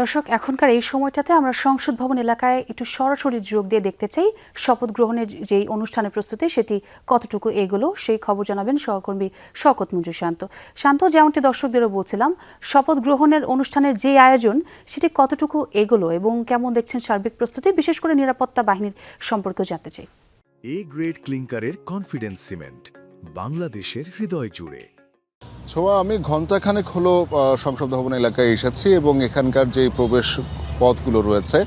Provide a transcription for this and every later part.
দর্শক, এখনকার এই সময়টাতে আমরা সংসদ ভবন এলাকায় একটু সরাসরি যোগ দিয়ে দেখতে চাই শপথ গ্রহণের যেই অনুষ্ঠানের প্রস্তুতি সেটি কতটুকু এগোলো, সেই খবর জানাবেন সহকর্মী শওকত মঞ্জু শান্ত। যেমনটি দর্শকদেরও বলছিলাম, শপথ গ্রহণের অনুষ্ঠানের যে আয়োজন সেটি কতটুকু এগোলো এবং কেমন দেখছেন সার্বিক প্রস্তুতি, বিশেষ করে নিরাপত্তা বাহিনীর সম্পর্কেও জানতে চাই। এ গ্রেড ক্লিংকারের কনফিডেন্স সিমেন্ট, বাংলাদেশের হৃদয় জুড়ে। ছোঁয়া, আমি ঘণ্টাখানেক হলো সংসদ ভবন এলাকায় এসেছি এবং এখানকার যে প্রবেশ পথগুলো রয়েছে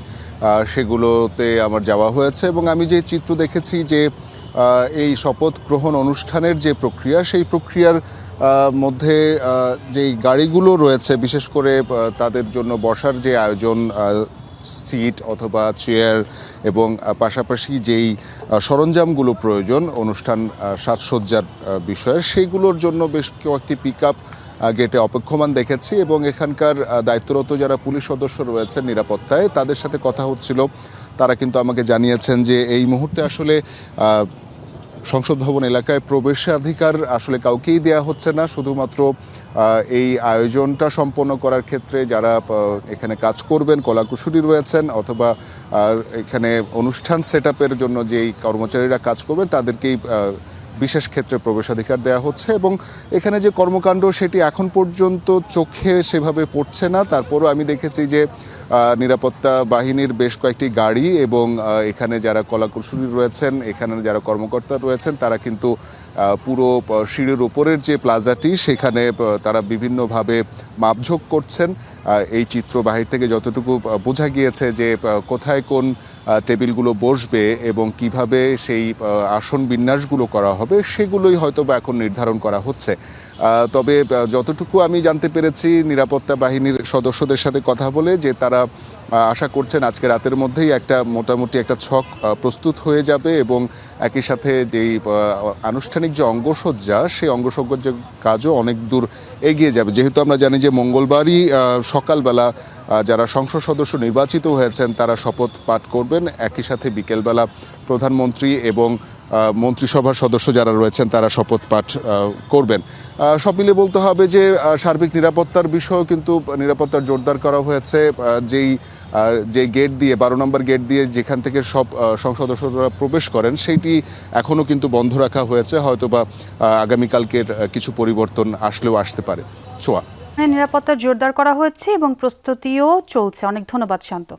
সেগুলোতে আমার যাওয়া হয়েছে এবং আমি যে চিত্র দেখেছি যে এই শপথ গ্রহণ অনুষ্ঠানের যে প্রক্রিয়া, সেই প্রক্রিয়ার মধ্যে যেই গাড়িগুলো রয়েছে, বিশেষ করে তাদের জন্য বসার যে আয়োজন, সিট অথবা চেয়ার এবং পাশাপাশি যেই সরঞ্জামগুলো প্রয়োজন অনুষ্ঠান সাজসজ্জার বিষয়ে, সেইগুলোর জন্য বেশ কয়েকটি পিক আপ গেটে অপেক্ষমান দেখেছি এবং এখানকার দায়িত্বরত যারা পুলিশ সদস্য রয়েছেন নিরাপত্তায়, তাদের সাথে কথা হচ্ছিল। তারা কিন্তু আমাকে জানিয়েছেন যে এই মুহূর্তে আসলে সংসদ ভবন এলাকায় প্রবেশাধিকার আসলে কাউকেই দেয়া হচ্ছে না। শুধুমাত্র এই আয়োজনটা সম্পন্ন করার ক্ষেত্রে যারা এখানে কাজ করবেন, কলাকুশলী রয়েছেন অথবা এখানে অনুষ্ঠান সেট আপের জন্য যেই কর্মচারীরা কাজ করবেন, তাদেরকেই বিশেষ ক্ষেত্রে প্রবেশাধিকার দেওয়া হচ্ছে এবং এখানে যে কর্মকাণ্ড সেটি এখন পর্যন্ত চোখে সেভাবে পড়ছে না। তারপরও আমি দেখেছি যে নিরাপত্তা বাহিনীর বেশ কয়েকটি গাড়ি এবং এখানে যারা কলাকুশলী রয়েছেন, এখানে যারা কর্মকর্তা রয়েছেন, তারা কিন্তু পুরো সিঁড়ির উপরের যে প্লাজাটি, সেখানে তারা বিভিন্নভাবে মাপঝোঁক করছেন। এই চিত্র বাহির থেকে যতটুকু বোঝা গিয়েছে যে কোথায় কোন টেবিলগুলো বসবে এবং কিভাবে সেই আসন বিন্যাসগুলো করা হবে, সেগুলোই হয়তো বা এখন নির্ধারণ করা হচ্ছে। তবে যতটুকু আমি জানতে পেরেছি নিরাপত্তা বাহিনীর সদস্যদের সাথে কথা বলে, যে তারা আশা করছেন আজকে রাতের মধ্যেই মোটামুটি একটা ছক প্রস্তুত হয়ে যাবে এবং একই সাথে যেই আনুষ্ঠানিক যে অঙ্গসজ্জা, সেই অঙ্গসজ্জার কাজও অনেক দূর এগিয়ে যাবে। যেহেতু আমরা জানি যে মঙ্গলবারই সকালবেলা যারা সংসদ সদস্য নির্বাচিত হয়েছেন তারা শপথ পাঠ করবেন, একই সাথে বিকেলবেলা প্রধানমন্ত্রী এবং মন্ত্রিসভার সদস্য যারা রয়েছেন তারা শপথ পাঠ করবেন। সব মিলে বলতে হবে যে সার্বিক নিরাপত্তার বিষয়েও কিন্তু নিরাপত্তার জোরদার করা হয়েছে। যে গেট দিয়ে 12 নম্বর গেট দিয়ে যেখান থেকে সব সংসদ সদস্যরা প্রবেশ করেন, সেইটি এখনও কিন্তু বন্ধ রাখা হয়েছে। হয়তোবা আগামীকালকের কিছু পরিবর্তন আসলেও আসতে পারে। ছোঁয়া, নিরাপত্তা জোরদার করা হয়েছে এবং প্রস্তুতিও চলছে। অনেক ধন্যবাদ শান্ত।